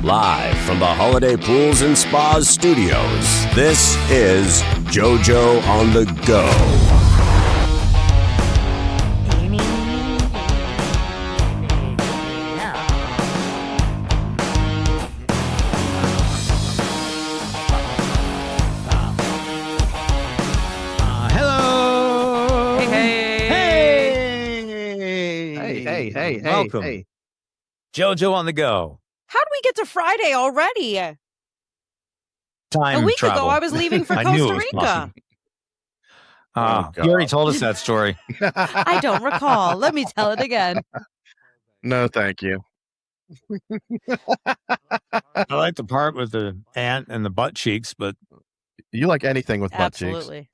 Live from the Holiday Pools and Spas studios, this is Jojo on the Go. Hello. Hey. Welcome. Hey. Jojo on the Go. How did we get to Friday already? Time A week travel. ago, I was leaving for I knew Costa it was Rica. possible. Oh, You already God. told us that story. I don't recall. Let me tell it again. No, thank you. I like the part with the ant and the butt cheeks, but You like anything with butt cheeks. Absolutely.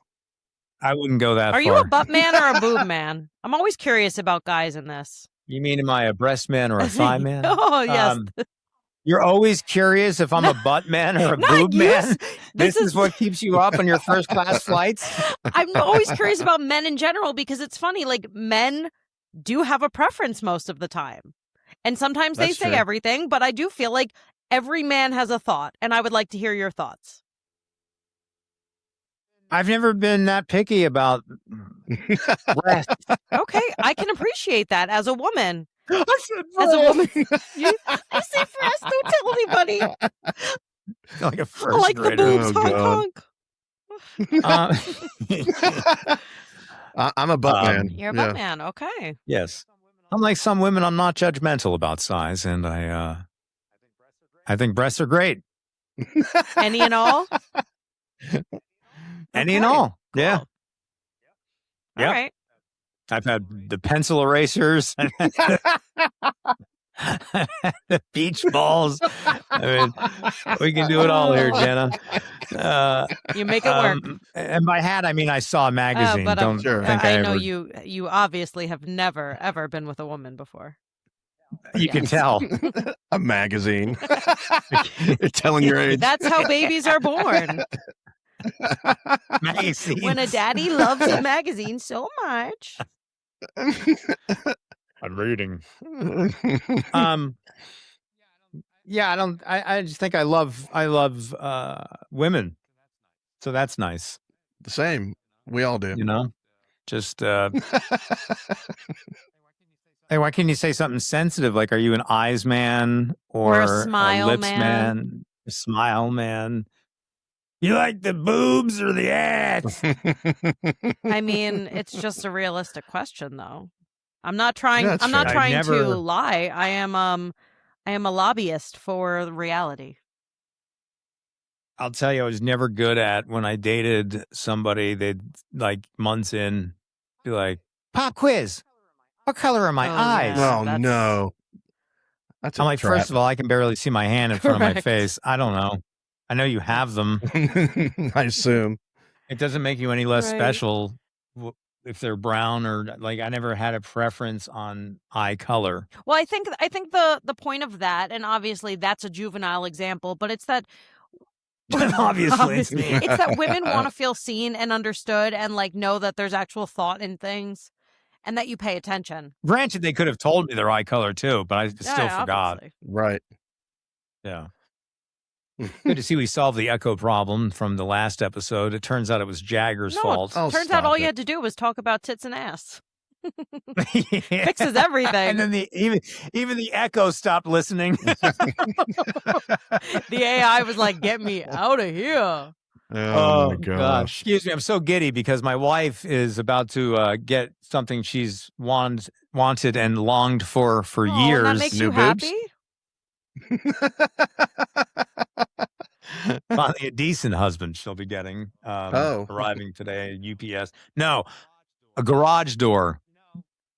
I wouldn't go that Are far. you a butt man or a boob man? I'm always curious about guys in this. You mean, am I a breast man or a thigh man? Oh, yes. You're always curious if I'm a butt man or a Not boob you. man? This is what keeps you up on your first class flights? I'm always curious about men in general because it's funny. Like, men do have a preference most of the time. And sometimes they That's say true. everything, but I do feel like every man has a thought, and I would like to hear your thoughts. I've never been that picky about breasts. Okay, I can appreciate that as a woman. I As a woman, I say breast, don't tell anybody. like a I first like the grader. boobs, Oh, honk, God. honk. I'm a butt man. You're a butt man, okay. Yes. Unlike some women, I'm not judgmental about size, and I think breasts are great. Any and all? Any and Okay. all. Yeah. Cool. Yep. All right. I've had the pencil erasers, the beach balls. I mean, we can do it all here, Jenna. You make it work. And by had, I mean I saw a magazine. but Don't Sure. think I I know ever. you obviously have never, ever been with a woman before. You can tell. A magazine. You're telling your age. That's how babies are born. Magazines. When a daddy loves a magazine so much. I'm reading. Yeah, I just think I love women. So that's nice, The same. We all do. you know? Just hey, why can't you say something sensitive? Like, are you an eyes man Or a smile lips man? A smile man? You like the boobs or the ass? I mean, it's just a realistic question, though. I'm not trying. Yeah, that's I'm not fair. trying never- to lie. I am a lobbyist for reality. I'll tell you, I was never good at when I dated somebody. They'd like months in be like, "Pop quiz. What color are my Oh, eyes?" yeah. Oh, That's- no. That's a I'm like, trap. first of all, I can barely see my hand in front of my Correct. face. I don't know. I know you have them. I assume. It doesn't make you any less Right. special if they're brown or like. I never had a preference on eye color. Well, I think the point of that, and obviously that's a juvenile example, but it's that Obviously. it's that women want to feel seen and understood, and like know that there's actual thought in things, and that you pay attention. Granted, they could have told me their eye color too, but I still Yeah, forgot. obviously. Right. Yeah. Good to see we solved the echo problem from the last episode. It turns out it was Jagger's No, fault. Oh, Turns out stop all it. you had to do was talk about tits and ass. Yeah. Fixes everything. And then even the echo stopped listening. The AI was like, "Get me out of here." Oh, my gosh. Excuse me, I'm so giddy because my wife is about to get something she's wanted and longed for Oh, and years. that makes New you boobs? happy. Finally, a decent husband she'll be getting. Arriving today at UPS. No, a garage door.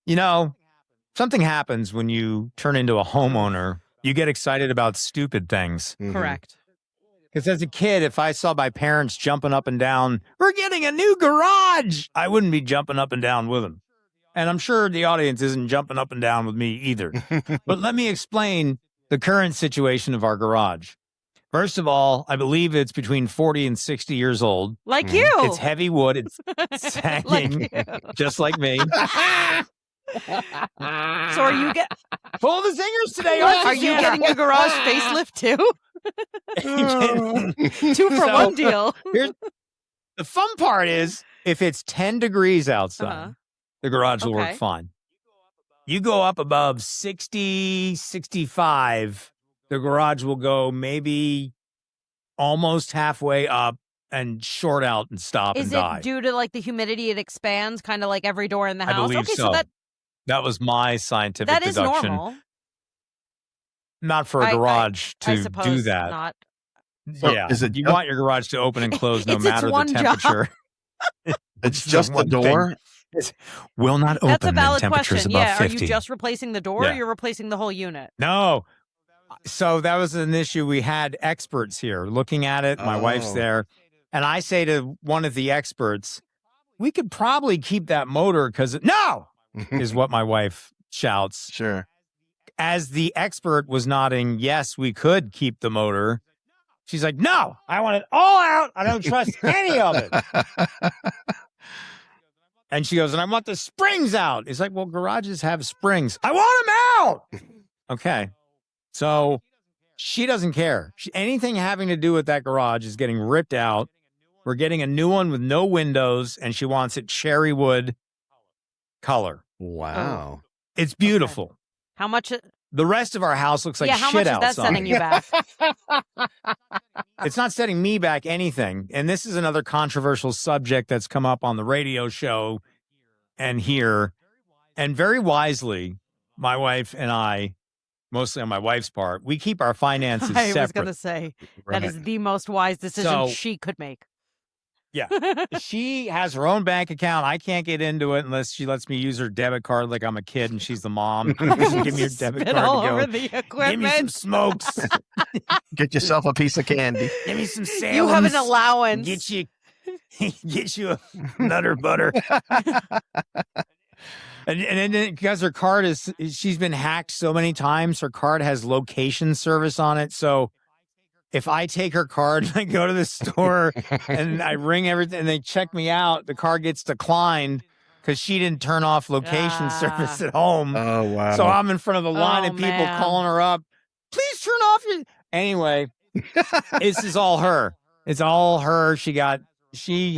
You know, something happens when you turn into a homeowner. You get excited about stupid things. Mhm. Correct. Because as a kid, if I saw my parents jumping up and down, "We're getting a new garage," I wouldn't be jumping up and down with them. And I'm sure the audience isn't jumping up and down with me either. But let me explain the current situation of our garage. First of all, I believe it's between 40 and 60 years old. Like Mhm. you. It's heavy wood. It's sagging, Like you. just like me. So are you Pull the zingers today. Are you getting a garage facelift too? 2 for 1 deal. Here's the fun part is if it's 10 degrees outside, the garage will work fine. You go up above 60, 65, the garage will go maybe almost halfway up and short out and stop and die. Is it due to like the humidity? It expands kind of like every door in the house? I believe so. That was my scientific deduction. That is normal. Not for a garage to do that. Not. Yeah, you want your garage to open and close no matter the temperature. It's just the door? Will not open. That's a valid temperatures question. Above 50. Are you just replacing the door or you're replacing the whole unit? No. So that was an issue. We had experts here looking at it. My wife's there. And I say to one of the experts, we could probably keep that motor because no, is what my wife shouts. Sure. As the expert was nodding, yes, we could keep the motor. She's like, no, I want it all out. I don't trust any of it. And she goes, and I want the springs out. It's like, well, garages have springs. I want them out. Okay. So she doesn't care. Anything having to do with that garage is getting ripped out. We're getting a new one with no windows, and she wants it cherry wood color. Wow. It's beautiful. How much? The rest of our house looks like how shit much outside. is that setting you back? It's not setting me back anything. And this is another controversial subject that's come up on the radio show and here. And very wisely, my wife and I, mostly on my wife's part, we keep our finances separate. I was going to say, that is the most wise decision she could make. Yeah. She has her own bank account. I can't get into it unless she lets me use her debit card like I'm a kid and she's the mom. Give me your debit card all to go. over the equipment. Give me some smokes. Get yourself a pice of candy. Give me some Salems. You have an allowance. Get you a Nutter Butter. And then because her card she's been hacked so many times, her card has location service on it. So if I take her card and I go to the store and I ring everything and they check me out, the card gets declined because she didn't turn off location service at home. Oh, wow. So I'm in front of a line of people calling her up. Please turn off your... Anyway, this is all her. It's all her. She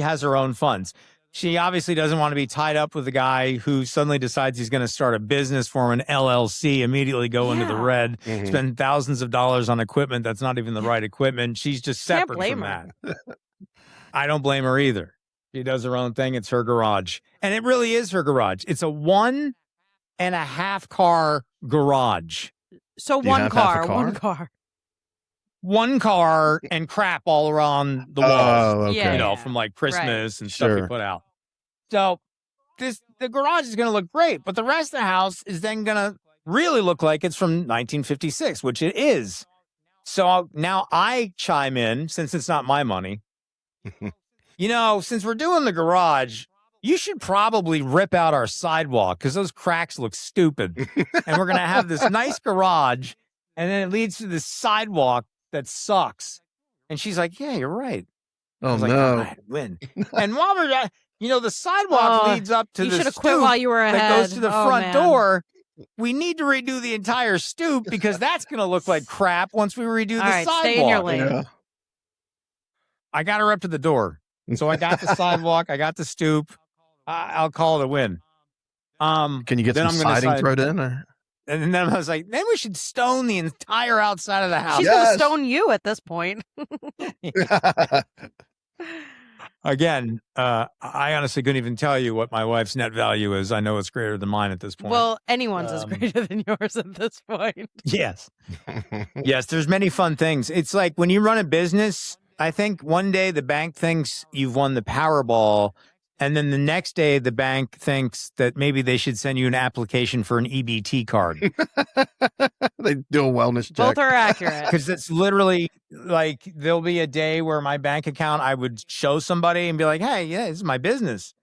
has her own funds. She obviously doesn't want to be tied up with a guy who suddenly decides he's going to start a business for an LLC, immediately go into the red, spend thousands of dollars on equipment that's not even the right equipment. She's just separate from that. I don't blame her either. She does her own thing. It's her garage. And it really is her garage. It's a 1.5 car garage. So one car. One car and crap all around the walls, okay. From like Christmas and stuff you put out. So the garage is going to look great, but the rest of the house is then going to really look like it's from 1956, which it is. So now I chime in, since it's not my money. Since we're doing the garage, you should probably rip out our sidewalk because those cracks look stupid. And we're going to have this nice garage, and then it leads to this sidewalk that sucks. And she's like, yeah, you're right. Oh, no. All right, win. And while we're the sidewalk leads up to the stoop quit while you were ahead. That goes to the front door. We need to redo the entire stoop because that's going to look like crap once we redo the sidewalk. Stay in your lane. Yeah. I got her up to the door. So I got the sidewalk. I got the stoop. I'll call it a win. Can you get some siding thrown in? Or? And then I was like, then we should stone the entire outside of the house. She's going to stone you at this point. Again, I honestly couldn't even tell you what my wife's net value is. I know it's greater than mine at this point. Well, anyone's is greater than yours at this point. Yes. Yes, there's many fun things. It's like when you run a business, I think one day the bank thinks you've won the Powerball, and then the next day the bank thinks that maybe they should send you an application for an EBT card. They do a wellness check. Both are accurate. Because it's literally like there'll be a day where my bank account, I would show somebody and be like, hey, yeah, this is my business.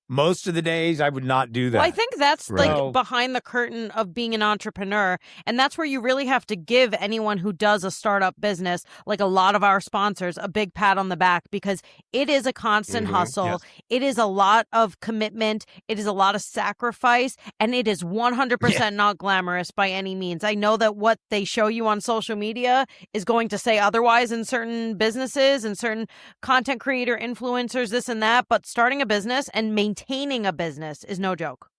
Most of the days, I would not do that. Well, I think that's Right. like behind the curtain of being an entrepreneur. And that's where you really have to give anyone who does a startup business, like a lot of our sponsors, a big pat on the back, because it is a constant hustle. Yes. It is a lot of commitment. It is a lot of sacrifice. And it is 100% not glamorous by any means. I know that what they show you on social media is going to say otherwise in certain businesses and certain content creator influencers, this and that. But starting a business and maintaining a business is no joke.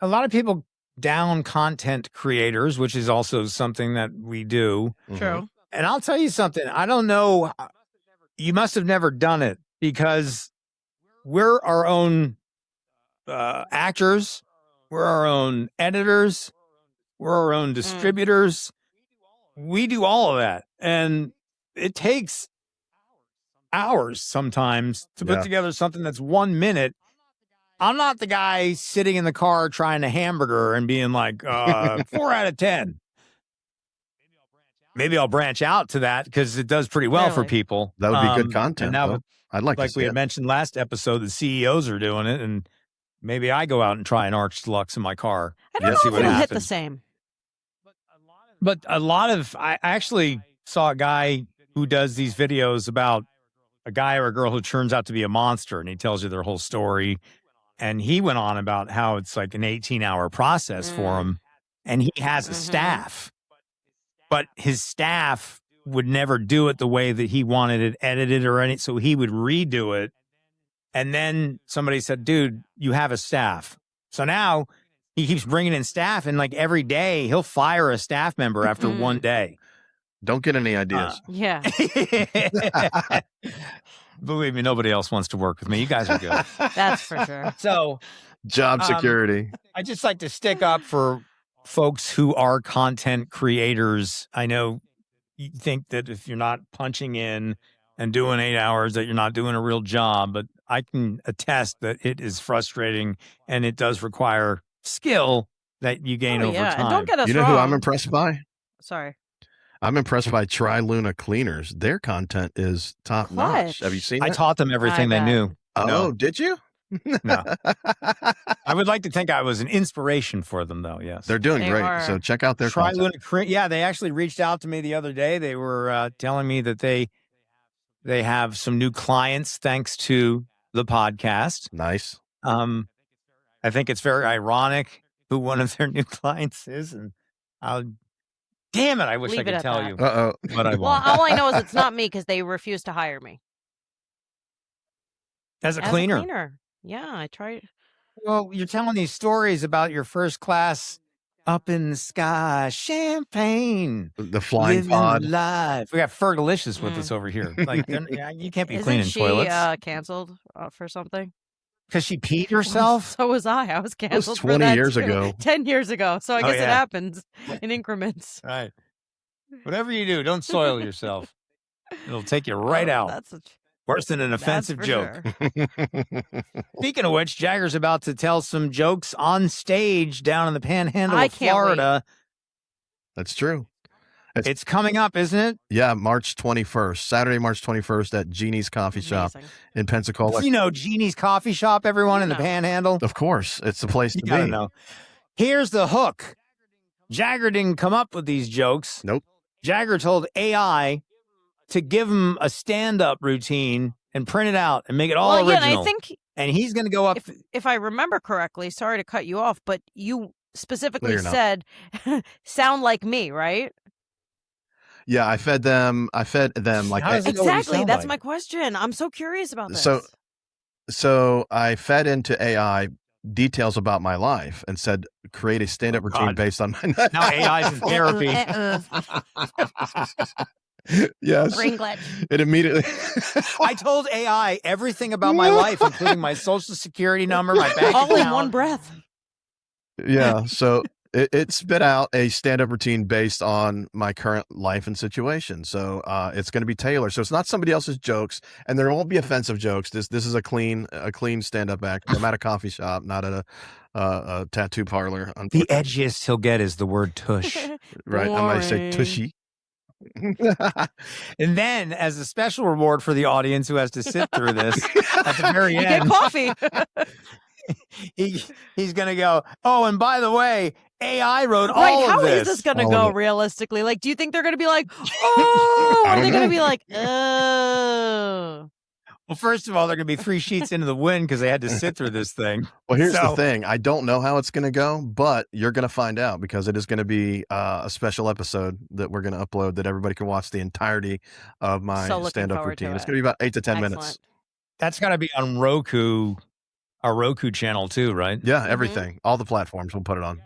A lot of people down content creators, which is also something that we do. True. And I'll tell you something. I don't know. You must have never done it because we're our own actors. We're our own editors. We're our own distributors. We do all of that. And it takes hours sometimes to put together something that's 1 minute. I'm not the guy sitting in the car trying a hamburger and being like, 4 out of 10. Maybe I'll branch out to that because it does pretty well for Really? people. That would be good And content. now, though. I'd like to like see we it. had mentioned last episode, the CEOs are doing it, and maybe I go out and try an Arch Deluxe in my car. I don't and know see if what it'll hit happens. the same. But a lot of, I actually saw a guy who does these videos about a guy or a girl who turns out to be a monster, and he tells you their whole story. And he went on about how it's like an 18-hour process for him, and he has a staff, but his staff would never do it the way that he wanted it edited or anything. So he would redo it. And then somebody said, dude, you have a staff. So now he keeps bringing in staff, and like every day he'll fire a staff member after 1 day. Don't get any ideas. Yeah. Believe me, nobody else wants to work with me. You guys are good. That's for sure. So Job security. I just like to stick up for folks who are content creators. I know you think that if you're not punching in and doing 8 hours, that you're not doing a real job, but I can attest that it is frustrating and it does require skill that you gain over yeah. time. And don't get us You know wrong. who I'm impressed by? Sorry. I'm impressed by Tri-Luna Cleaners. Their content is top notch. Clutch. Have you seen I that? taught them everything they bet. knew. Oh, No. did you? No. I would like to think I was an inspiration for them, though. Yes. They're doing They great. are. So check out their Try content. Yeah, they actually reached out to me the other day. They were telling me that they have some new clients thanks to the podcast. Nice. I think it's very ironic who one of their new clients is, and damn it, I wish Leave I it could at tell that. you, Uh-oh. but I Well, won't. all I know is it's not me because they refused to hire me. As a As cleaner. a cleaner. Yeah, I tried. Well, you're telling these stories about your first class up in the sky champagne. The flying living pod. life. We got Fergalicious with us over here. Like, you can't be cleaning Isn't she toilets canceled for something? because she peed herself. So was I. I was canceled for 20 that years too. ago. 10 years ago. So I Oh, guess it yeah. happens in increments. Right. Whatever you do, don't soil yourself. It'll take you right Oh, out. That's Worse than an that's offensive for joke. sure. Speaking of which, Jagger's about to tell some jokes on stage down in the panhandle I of can't wait. Florida. That's true. It's coming up, isn't it? Yeah, March 21st. Saturday, March 21st at Jeannie's Coffee Shop Amazing. in Pensacola. You know Jeannie's Coffee Shop, everyone in the No. panhandle. Of course. It's the place You to gotta be. know. Here's the hook. Jagger didn't come up with these jokes. Nope. Jagger told AI to give him a stand-up routine and print it out and make it all Well, yeah, original. and I think And he's going to go up. if I remember correctly, sorry to cut you off, but you specifically you're not. said sound like me, right? Yeah, I fed them like How does it know what you Exactly. sound That's like? my question. I'm so curious about this. So I fed into AI details about my life and said create a stand-up routine God. based on my Now AI's in therapy. Yes. Brain glitch. It immediately I told AI everything about my life, including my social security number, my bank All in account. one breath. Yeah, so it spit out a stand-up routine based on my current life and situation. So it's going to be tailored. So it's not somebody else's jokes, and there won't be offensive jokes. This is a clean stand-up act. I'm at a coffee shop, not at a tattoo parlor. The edgiest he'll get is the word tush. Right? I might say Boring. tushy. And then, as a special reward for the audience who has to sit through this, at the very You get end, coffee. he's going to go, oh, and by the way, AI wrote Right, all how of is this. this going to All go of it. realistically? Like, do you think they're going to be like, oh, I or are they don't going to know. be like, oh? Well, first of all, they're going to be 3 sheets into the wind because they had to sit through this thing. Well, here's the So- thing. I don't know how it's going to go, but you're going to find out because it is going to be a special episode that we're going to upload that everybody can watch the entirety of my So looking stand-up forward to routine. It's it. going to be about 8 to 10 Excellent. minutes. That's got to be on Roku, our Roku channel too, right? Yeah, everything. All the platforms we'll put it on.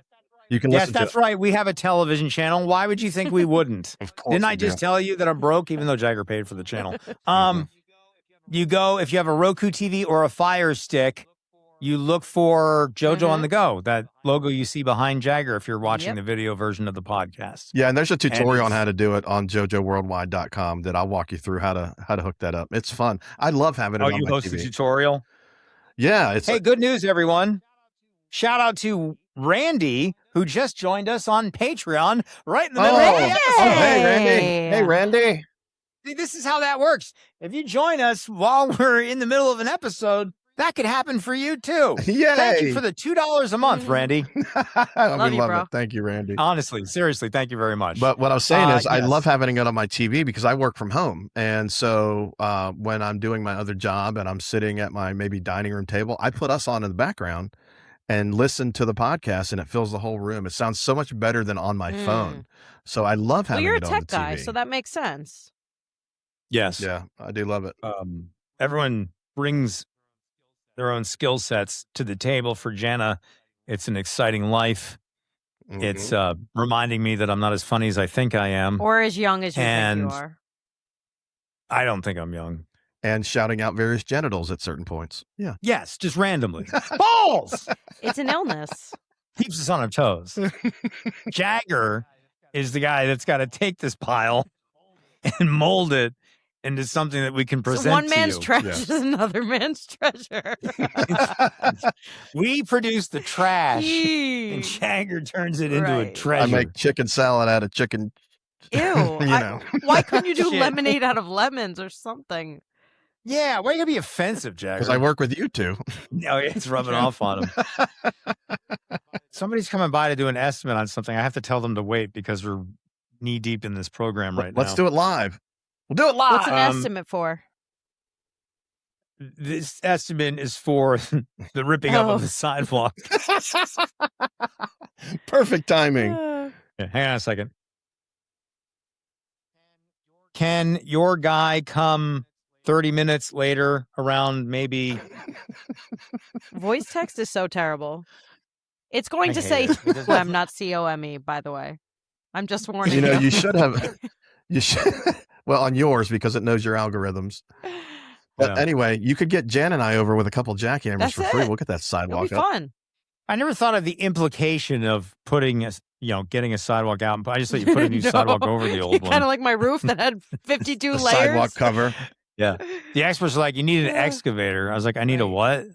You can Yes, listen to that's it. right. We have a television channel. Why would you think we wouldn't? Of course. Didn't I we do. just tell you that I'm broke, even though Jagger paid for the channel? You go, if you have a Roku TV or a Fire Stick, you look for Jojo on the Go, that logo you see behind Jagger if you're watching Yep. the video version of the podcast. Yeah, and there's a tutorial on it's- how to do it on jojoworldwide.com that I'll walk you through how to hook that up. It's fun. I love having it Oh, on you my host a TV. tutorial? Yeah, it's Hey, good news, everyone. Shout out to Randy, who just joined us on Patreon right in the middle of the episode. hey Randy. Hey. Hey Randy. See, this is how that works. If you join us while we're in the middle of an episode, that could happen for you too. Yay. Thank you for the $2 a month, Randy. We Love you, love bro. it. Thank you, Randy. Honestly, seriously, thank you very much. But what I was saying is I yes. love having it on my TV because I work from home. And so when I'm doing my other job and I'm sitting at my maybe dining room table, I put us on in the background and listen to the podcast and it fills the whole room. It sounds so much better than on my phone. So I love Well, having you're a it on tech the TV. guy, so that makes sense. yes, Yeah, I do love it. everyone brings their own skill sets to the table. For Jana, it's an exciting life. Mhm. It's reminding me that I'm not as funny as I think I am. Or as young as you think And- you are. I don't think I'm young. And shouting out various genitals at certain points. Yeah. Yes, just randomly. Balls! It's an illness. Keeps us on our toes. Jagger is the guy that's got to take this pile and mold it into something that we can So present one to man's you. trash Yeah. is another man's treasure. We produce the trash, and Ew. Jagger turns it into a Right. I treasure. make chicken salad out of chicken. Ew. know. Why couldn't you do Shit. lemonade out of lemons or something? Yeah, why are you gonna be offensive, Jagger? Because I work with you two. No, it's rubbing off on him. Somebody's coming by to do an estimate on something. I have to tell them to wait because we're knee deep in this program right Let's now. do it live. We'll do it live. What's an estimate for? This estimate is for the ripping up Oh. of the sidewalk. Perfect timing. Yeah, hang on a second. Can your guy come 30 minutes later around maybe? Voice text is so terrible. It's going I to hate say it. It doesn't- COME, not COME, by the way. I'm just warning You know, you. you should have. You should. Well, on yours because it knows your algorithms. But Yeah. anyway, you could get Jan and I over with a couple jackhammers That's for free. it. We'll get that It'll sidewalk be up. fun. I never thought of the implication of putting getting a sidewalk out. I just thought you put a new sidewalk over the old Kind one. of like my roof that had 52 The layers. sidewalk cover. Yeah. The experts were like, you need an excavator. I was like, I need a what?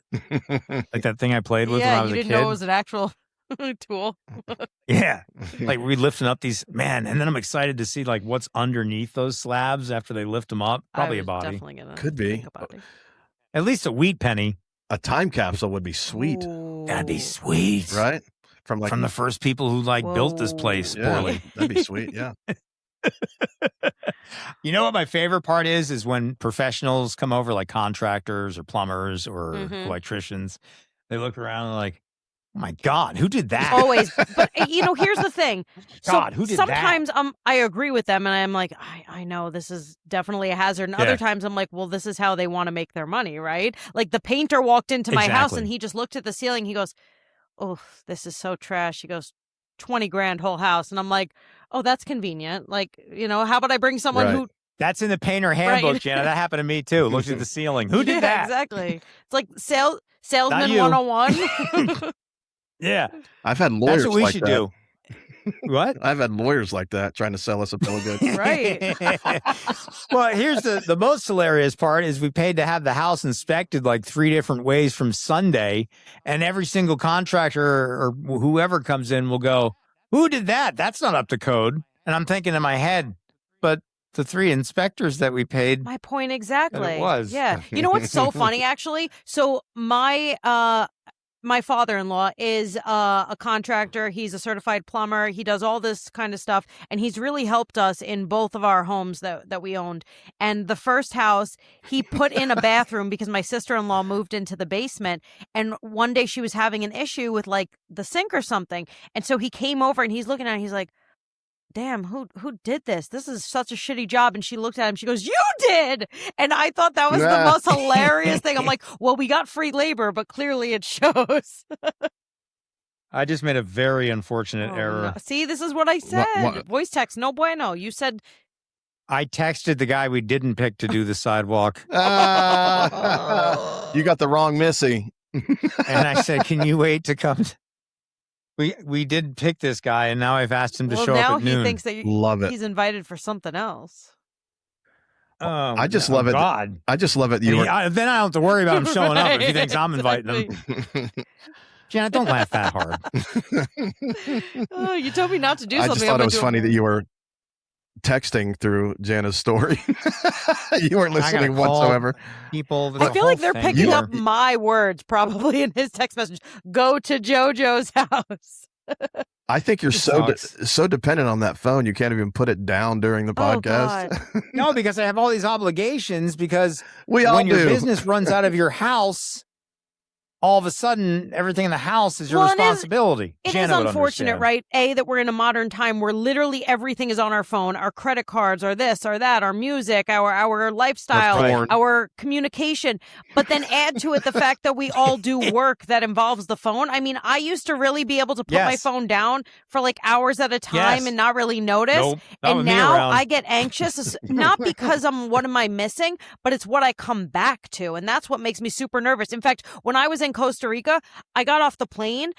Like that thing I played with when I Yeah, was you a didn't kid. know it was an actual tool. Yeah. Like we lifting up these, man. And then I'm excited to see like what's underneath those slabs after they lift them up. Probably I a was body. Definitely gonna Could be. think about it. At least a wheat penny. A time capsule would be sweet, That'd be Ooh. sweet. right? From like From the first people who like built this place yeah, poorly. that'd be sweet. Yeah. You know what my favorite part is when professionals come over, like contractors or plumbers or Mhm. electricians. They look around and like, oh my God, who did that? Always. But here's the thing. God, who did that? Sometimes I agree with them and I'm like, I know this is definitely a hazard. And Yeah. other times I'm like, well, this is how they want to make their money, right? Like the painter walked into my house Exactly. and he just looked at the ceiling. He goes, oh, this is so trash. He goes, 20 grand whole house. And I'm like, oh, that's convenient. Like, how about I bring someone Right. who That's in the painter handbook, Right. Jana. That happened to me too. Looked at the ceiling. Who did Yeah, that? Exactly. It's like salesman you. 101. Yeah. I've had lawyers That's what we like should that. do. What? I've had lawyers like that trying to sell us a bill of goods. Right. Well, here's the most hilarious part is we paid to have the house inspected like 3 different ways from Sunday, and every single contractor or whoever comes in will go, who did that? That's not up to code. And I'm thinking in my head, but the 3 inspectors that we paid. My point exactly. That it was. Yeah. You know what's so funny, actually? So my father-in-law is a contractor. He's a certified plumber. He does all this kind of stuff, and he's really helped us in both of our homes that we owned. And the first house, he put in a bathroom because my sister-in-law moved into the basement, and one day she was having an issue with like the sink or something. And so he came over and he's looking at it, he's like, damn, who did this? This is such a shitty job. And she looked at him. She goes, you did. And I thought that was the most hilarious thing. I'm like, well, we got free labor, but clearly it shows. I just made a very unfortunate error. No. See, this is what I said. Voice text, no bueno. You said. I texted the guy we didn't pick to do the sidewalk. You got the wrong Missy. And I said, can you wait to come? We did pick this guy, and now I've asked him to show up at noon. Now he thinks that Love it. He's invited for something else. I just love it. God. I just love it. Then I don't have to worry about him showing up if he thinks I'm inviting him. Janet, don't laugh that hard. Oh, you told me not to do something. I just thought it was funny that you were texting through Jana's story. You weren't listening whatsoever. People, I feel like they're picking up my words probably in his text message. Go to Jojo's house. I think you're so dependent on that phone, you can't even put it down during the podcast. No, because I have all these obligations. Because when your business runs out of your house, all of a sudden, everything in the house is your responsibility. It is unfortunate, right? That we're in a modern time where literally everything is on our phone. Our credit cards, our this, our that, our music, our lifestyle, our communication. But then add to it the fact that we all do work that involves the phone. I mean, I used to really be able to put my phone down for like hours at a time and not really notice. Nope, and now I get anxious, not because what am I missing, but it's what I come back to. And that's what makes me super nervous. In fact, when I was in Costa Rica, I got off the plane.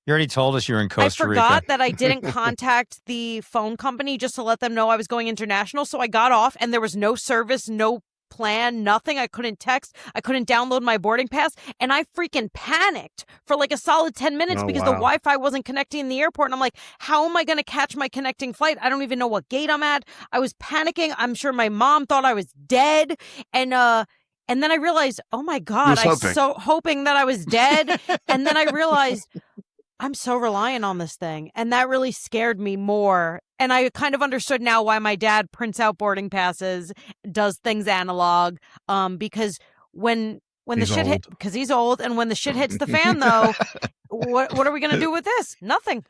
You already told us you were in Costa Rica. I forgot that I didn't contact the phone company just to let them know I was going international. So I got off and there was no service, no plan, nothing. I couldn't text. I couldn't download my boarding pass. And I freaking panicked for like a solid 10 minutes because the Wi-Fi wasn't connecting in the airport. And I'm like, how am I going to catch my connecting flight? I don't even know what gate I'm at. I was panicking. I'm sure my mom thought I was dead. And then I realized, oh my God, I was so hoping that I was dead. And then I realized I'm so reliant on this thing. And that really scared me more. And I kind of understood now why my dad prints out boarding passes, does things analog. Because when the shit hit, because he's old, and when the shit hits the fan, though, what are we going to do with this? Nothing.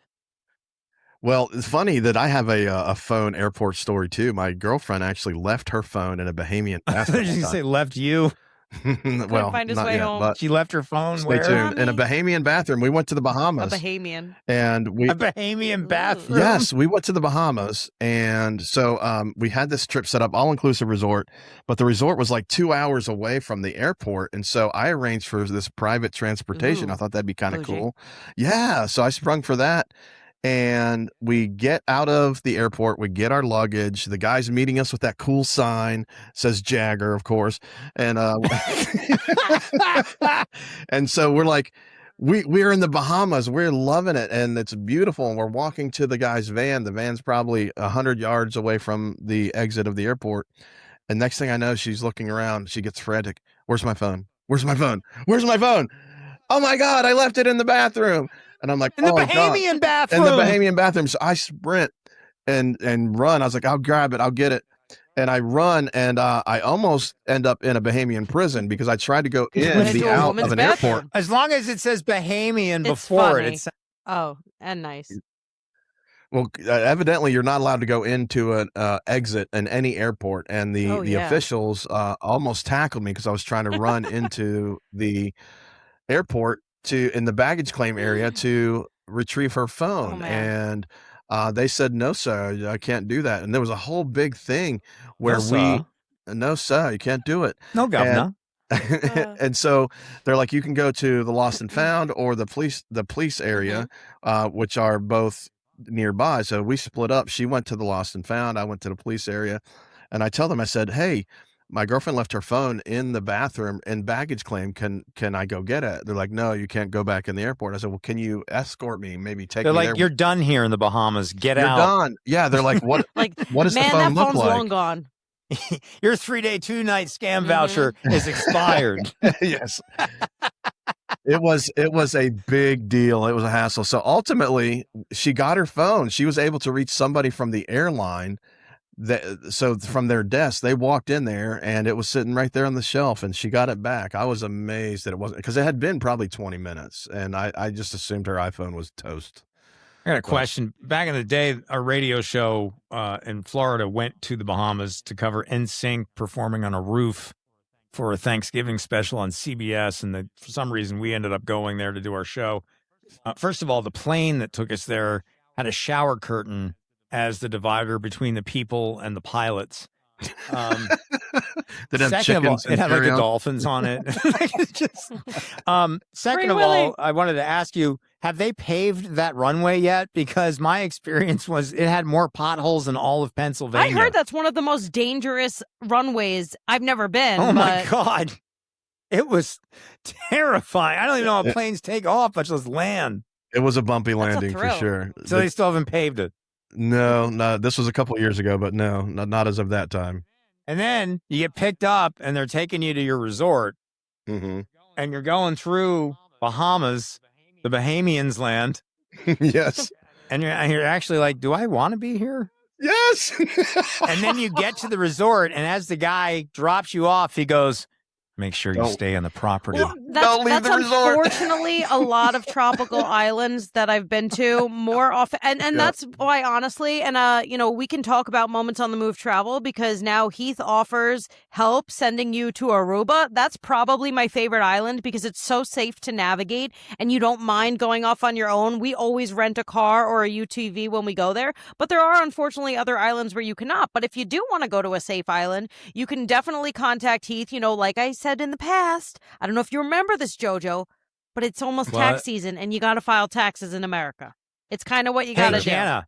Well, it's funny that I have a phone airport story too. My girlfriend actually left her phone in a Bahamian bathroom. Did you say left you? Well, find his not way yet, home. but She left her phone stay where? tuned. In a Bahamian bathroom. We went to the Bahamas. A Bahamian. And A Bahamian bathroom? Yes, we went to the Bahamas. And so we had this trip set up, all-inclusive resort, but the resort was like 2 hours away from the airport. And so I arranged for this private transportation. I thought that'd be kind of cool. Yeah, so I sprung for that. And we get out of the airport, we get our luggage. The guy's meeting us with that cool sign, says Jagger, of course. And and so we're like, we're in the Bahamas, we're loving it, and it's beautiful. And we're walking to the guy's van. The van's probably 100 yards away from the exit of the airport. And next thing I know, she's looking around. She gets frantic. Where's my phone? Where's my phone? Where's my phone? Oh my God, I left it in the bathroom. And I'm like, in the Bahamian bathroom. In the Bahamian bathroom. So I sprint and run. I was like, I'll grab it. I'll get it. And I run, and I almost end up in a Bahamian prison because I tried to go in and be out of an airport. As long as it says Bahamian before it. Oh, and nice. Well, evidently you're not allowed to go into an exit in any airport. And the officials almost tackled me because I was trying to run into the airport in the baggage claim area to retrieve her phone. And they said, no, sir, I can't do that. And there was a whole big thing where no, sir, you can't do it. No, governor. And so they're like, you can go to the lost and found or the police area, which are both nearby. So we split up. She went to the lost and found. I went to the police area, and I tell them, I said, hey, my girlfriend left her phone in the bathroom and baggage claim. Can I go get it? They're like, no, you can't go back in the airport. I said, well, can you escort me? Maybe take They're me like, there. you're done here in the Bahamas. Get You're out. done. Yeah. They're like, what? Like, what does man, the phone that look phone's like? long gone. Your 3-day, 2-night scam Mm-hmm. voucher is expired. Yes. It was a big deal. It was a hassle. So ultimately, she got her phone. She was able to reach somebody from the airline. So from their desk, they walked in there and it was sitting right there on the shelf, and she got it back. I was amazed that it wasn't, because it had been probably 20 minutes, and I just assumed her iPhone was toast. I got a question. Back in the day, our radio show in Florida went to the Bahamas to cover NSYNC performing on a roof for a Thanksgiving special on CBS, and for some reason we ended up going there to do our show. First of all, the plane that took us there had a shower curtain as the divider between the people and the pilots. Did it have Second of all, chickens and it had like the cereal? dolphins on it. It's just, second Free of Willy. all, I wanted to ask you, have they paved that runway yet? Because my experience was it had more potholes than all of I Pennsylvania. heard that's one of the most dangerous runways. I've never been. Oh my but God. It was terrifying. I don't even know how planes take off, much less land. It was a bumpy That's a landing for thrill. sure. So they still haven't paved it. No, this was a couple years ago, but no, not as of that time. And then you get picked up and they're taking you to your resort, Mm-hmm. and you're going through Bahamas, the Bahamians land, Yes. and you're actually like, do I want to be here? Yes. And then you get to the resort, and as the guy drops you off, he goes, make sure you Don't- stay on the property. Don't leave That's the resort. unfortunately a lot of tropical islands that I've been to more often. And Yeah. that's why, honestly, and we can talk about Moments on the Move travel, because now Heath offers help sending you to Aruba. That's probably my favorite island because it's so safe to navigate and you don't mind going off on your own. We always rent a car or a UTV when we go there, but there are unfortunately other islands where you cannot. But if you do want to go to a safe island, you can definitely contact Heath. Like I said in the past, I don't know if you remember this, Jojo, but it's almost What? tax season and you got to file taxes in America. It's kind of what you got to Hey, do. Jana,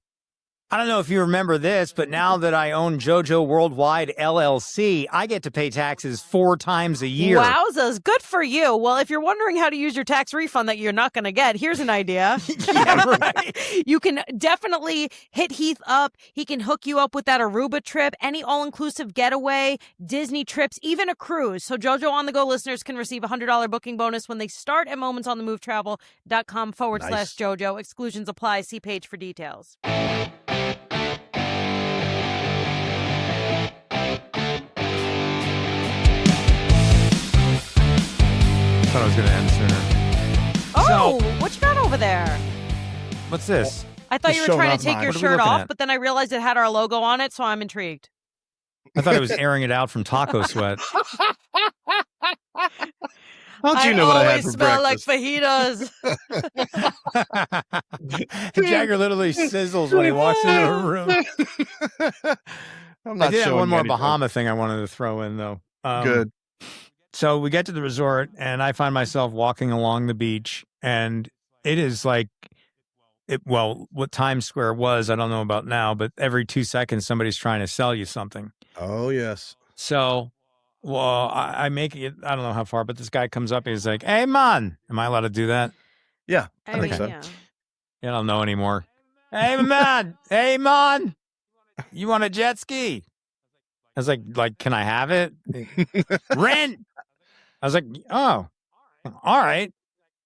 I don't know if you remember this, but now that I own Jojo Worldwide LLC, I get to pay taxes 4 times a year. Wowzers, good for you. Well, if you're wondering how to use your tax refund that you're not going to get, here's an idea. Yeah, right. You can definitely hit Heath up. He can hook you up with that Aruba trip, any all-inclusive getaway, Disney trips, even a cruise. So JoJo On The Go listeners can receive a $100 booking bonus when they start at momentsonthemovetravel.com/JoJo. Exclusions apply. See page for details. I thought I was going to end sooner. Oh, what you got over there? What's this? I thought Just you were showing trying off to take mine. your What are we shirt looking off, at? but then I realized it had our logo on it, so I'm intrigued. I thought it was airing it out from taco sweat. How'd you know what I had always for smell breakfast? like fajitas. Jagger literally sizzles when he walks into a room. I'm I not did have showing one more anything. Bahama thing I wanted to throw in, though. Good. So we get to the resort, and I find myself walking along the beach, and it is like, what Times Square was, I don't know about now, but every 2 seconds somebody's trying to sell you something. Oh yes. So, I make it, I don't know how far, but this guy comes up and he's like, hey, man. Am I allowed to do that? Yeah. I think mean, so. yeah. I don't know anymore. Hey, man. Hey, man. You want a jet ski? I was like, can I have it? Rent. I was like, oh, all right.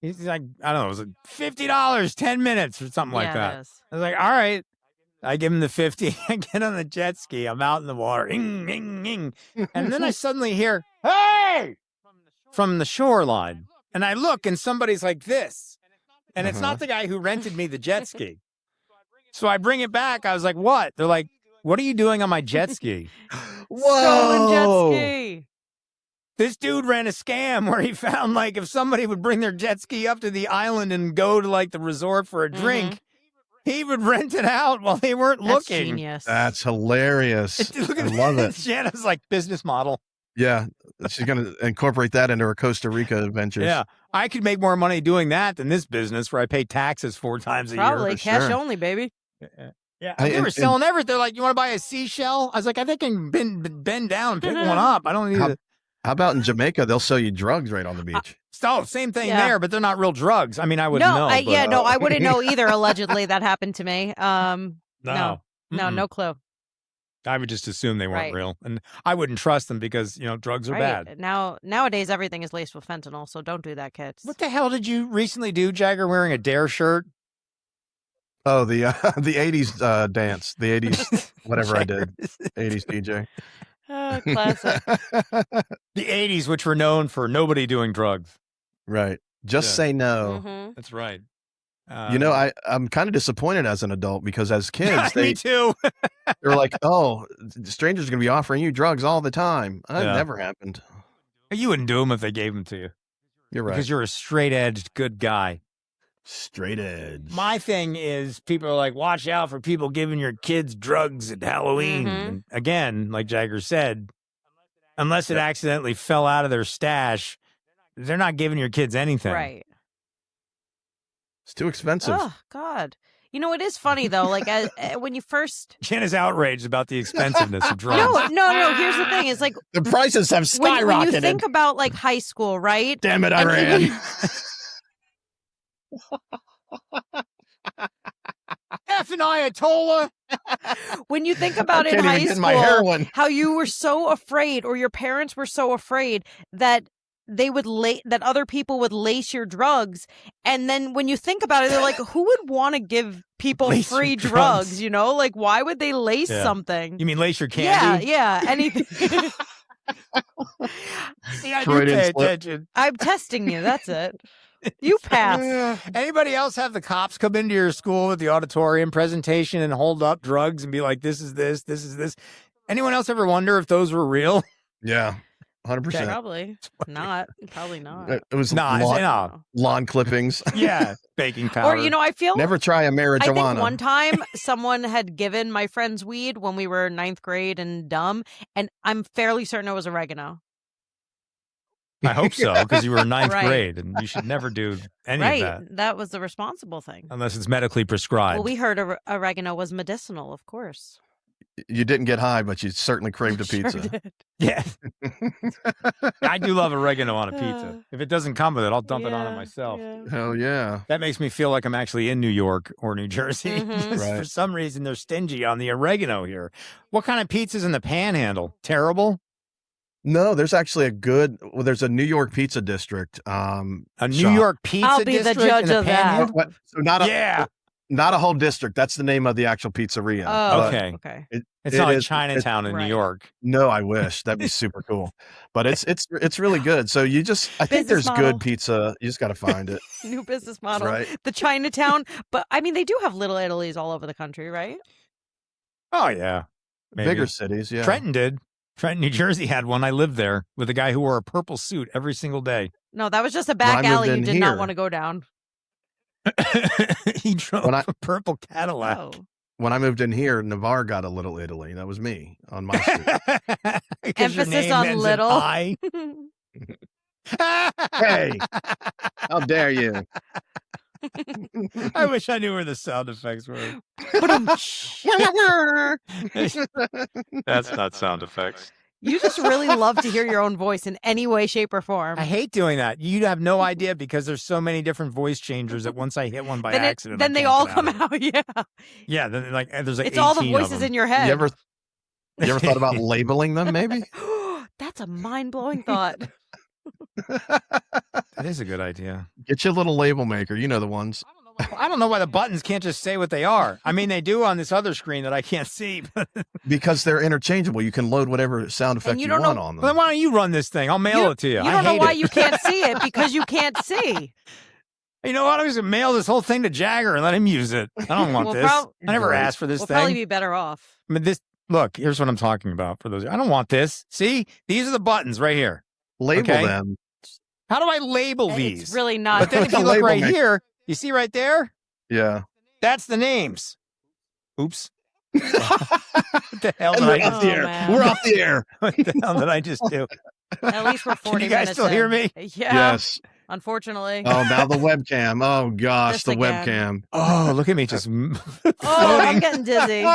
He's like, I don't know, it was like $50, 10 minutes or something like Yeah, that. it is. I was like, all right. I give him the 50. I get on the jet ski. I'm out in the water. Ing, ing, ing. And then I suddenly hear, hey, from the shoreline. And I look and somebody's like this. And it's not the guy who rented me the jet ski. So I bring it back. I was like, what? They're like, what are you doing on my jet ski? Stolen jet ski. This dude ran a scam where he found, like, if somebody would bring their jet ski up to the island and go to, like, the resort for a drink, he would rent it out while they weren't That's looking. genius. That's hilarious. Look I at love this. it. Shanna's like business model. Yeah. She's going to incorporate that into her Costa Rica adventures. Yeah. I could make more money doing that than this business where I pay taxes 4 times a Probably year. cash sure. only, baby. Yeah, they were selling everything. They're like, you want to buy a seashell? I was like, I think I can bend down and pick one up. I don't need to. How about in Jamaica? They'll sell you drugs right on the beach. Same thing there, but they're not real drugs. I mean, I wouldn't know. I wouldn't know either. Allegedly, that happened to me. No, no clue. I would just assume they weren't real, and I wouldn't trust them because drugs are bad. Nowadays, everything is laced with fentanyl, so don't do that, kids. What the hell did you recently do, Jagger? Wearing a Dare shirt? Oh, the 80s dance, the 80s whatever I did, 80s DJ. Oh, classic. The 80s, which were known for nobody doing drugs. Right. Just say no. Mm-hmm. That's right. I'm kind of disappointed as an adult because as kids, me too. they're like, oh, strangers are going to be offering you drugs all the time. That never happened. You wouldn't do them if they gave them to you. You're right. Because you're a straight-edged good guy. Straight edge. My thing is people are like, watch out for people giving your kids drugs at Halloween. Mm-hmm. And again, like Jagger said, unless it accidentally fell out of their stash, they're not giving your kids anything. Right. It's too expensive. Oh, God. It is funny, though. Like, when you first... Jen is outraged about the expensiveness of drugs. No. Here's the thing. It's like... The prices have skyrocketed. When you think about, like, high school, right? Damn it, I ran. Effing Ayatollah. When you think about it in high school, how you were so afraid, or your parents were so afraid that they would that other people would lace your drugs, and then when you think about it, they're like, who would want to give people free drugs? Like, why would they lace something? You mean lace your candy? Yeah, anything. See, I do pay attention. I'm testing you. That's it. You pass. Anybody else have the cops come into your school with the auditorium presentation and hold up drugs and be like, this is this, this is this? Anyone else ever wonder if those were real? Yeah, 100%. Probably not. Probably not. It was lawn clippings. Yeah, baking powder. Or, I feel... Never try a marijuana. I think one time someone had given my friends weed when we were 9th grade and dumb, and I'm fairly certain it was oregano. I hope so, because you were in 9th grade, and you should never do any of that. That was the responsible thing. Unless it's medically prescribed. Well, we heard oregano was medicinal, of course. You didn't get high, but you certainly craved a pizza. Sure did. Yeah. I do love oregano on a pizza. If it doesn't come with it, I'll dump it on it myself. Yeah. Hell yeah. That makes me feel like I'm actually in New York or New Jersey. Mm-hmm. Right. For some reason, they're stingy on the oregano here. What kind of pizza's in the Panhandle? Terrible? No, there's actually there's a New York pizza district. A New York pizza I'll be the district judge in the of that. Panhandle? So not a whole district. That's the name of the actual pizzeria. Oh, okay. It's not like Chinatown in New York. No, I wish. That'd be super cool. But it's really good. So I think there's good pizza. You just got to find it. New business model. Right. The Chinatown. But I mean, they do have little Italies all over the country, right? Oh, yeah. Maybe. Bigger cities, yeah. Trenton did. Trenton, New Jersey had one. I lived there with a guy who wore a purple suit every single day. No, that was just a back alley you did not want to go down. He drove a purple Cadillac. Oh. When I moved in here, Navarre got a Little Italy. That was me on my street. Emphasis on little. Hey, how dare you? I wish I knew where the sound effects were. That's not sound effects. You just really love to hear your own voice in any way, shape, or form. I hate doing that. You have no idea because there's so many different voice changers that once I hit one by accident, then they all come out. Yeah. Yeah. Then there's like it's all the voices in your head. You ever thought about labeling them? Maybe. That's a mind-blowing thought. That is a good idea. Get your little label maker. You know the ones. I don't know why the buttons can't just say what they are. I mean, they do on this other screen that I can't see. Because they're interchangeable. You can load whatever sound effect you want on them. Well, then why don't you run this thing? I'll mail it to you. You don't know why you can't see it because you can't see. You know what? I'm just going to mail this whole thing to Jagger and let him use it. I don't want this. I never asked for this thing. We'll probably be better off. I mean, look, here's what I'm talking about for those. I don't want this. See? These are the buttons right here. Label them. How do I label these? It's really not. But then if you look right here, you see right there? Yeah. That's the names. Oops. What the hell did we're I just off the air. Man. We're off the air. What the hell did I just do? At least we're 40 minutes Can you guys still hear me? Yeah. Yes. unfortunately. Oh, now the webcam. Oh gosh, This the again. webcam. Oh, look at me just Oh, I'm floating. getting dizzy.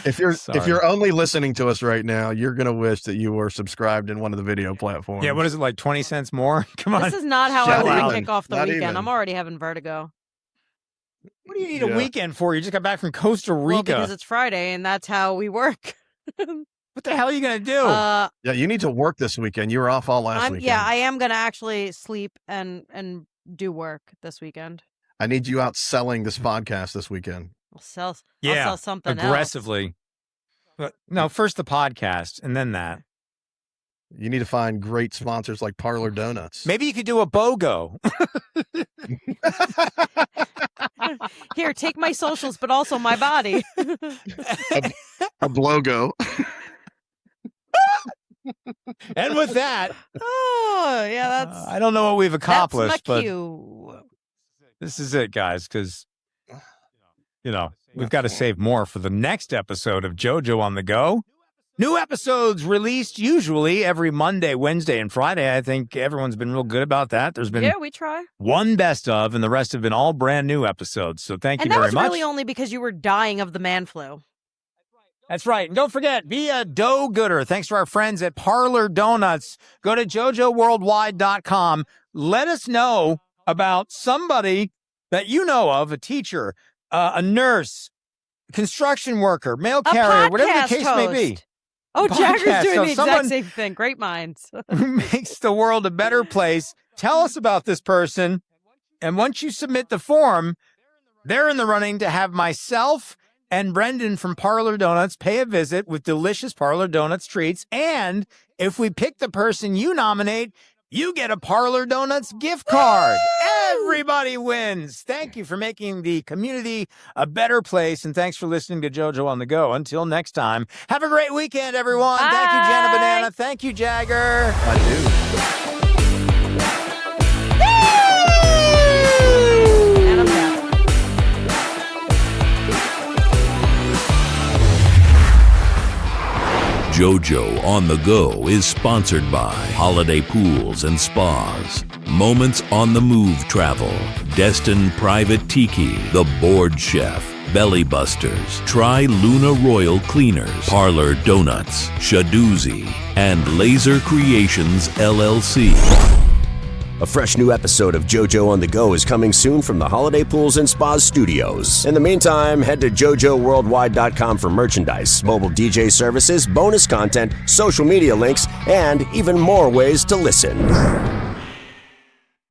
If you're Sorry. only listening to us right now, you're gonna wish that you were subscribed in one of the video platforms. Yeah, what is it, like 20 cents more? Come on. This is not how I Shout want out. to kick off the Not weekend. even. I'm already having vertigo. What do you need Yeah. a weekend for? You just got back from Costa Rica. Well, because it's Friday and that's how we work. What the hell are you going to do? Yeah, you need to work this weekend. You were off all last weekend. Yeah, I am gonna actually sleep and do work this weekend. I need you out selling this podcast this weekend. I'll sell Yeah, something aggressively. But, no, first the podcast and then that. You need to find great sponsors like Parlor Donuts. Maybe you could do a BOGO. else. Here, take my socials, but also my body. A logo. And with that, Oh, yeah, that's I don't know what we've accomplished, that's my but cue. this is it, guys, because, we've got to save more for the next episode of JoJo on the Go. New episodes released usually every Monday, Wednesday, and Friday. I think everyone's been real good about that. There's been Yeah, we try. one best of, and the rest have been all brand new episodes. So thank you And that very was much. really only because you were dying of the man flu. That's right. And don't forget, be a dough gooder. Thanks to our friends at Parlor Donuts. Go to jojoworldwide.com. Let us know about somebody that you know of, a teacher, a nurse, construction worker, mail A carrier, whatever the podcast case may be. host. Oh, Podcast. Jagger's doing So the exact someone- same thing. Great minds. Who makes the world a better place. Tell us about this person. And once you submit the form, they're in the running to have myself and Brendan from Parlor Donuts pay a visit with delicious Parlor Donuts treats. And if we pick the person you nominate, you get a Parlor Donuts gift card. Everybody wins. Thank you for making the community a better place. And thanks for listening to JoJo on the Go. Until next time, have a great weekend, everyone. Thank you, Jana Bye. Banana. Thank you, Jagger. I do. And I'm done. JoJo on the Go is sponsored by Holiday Pools and Spas, Moments on the Move Travel, Destin Private Tiki, The Board Chef, Belly Busters, Tri Luna Royal Cleaners, Parlor Donuts, Shadoozy, and Laser Creations LLC. A fresh new episode of JoJo on the Go is coming soon from the Holiday Pools and Spas studios. In the meantime, head to jojoworldwide.com for merchandise, mobile DJ services, bonus content, social media links, and even more ways to listen.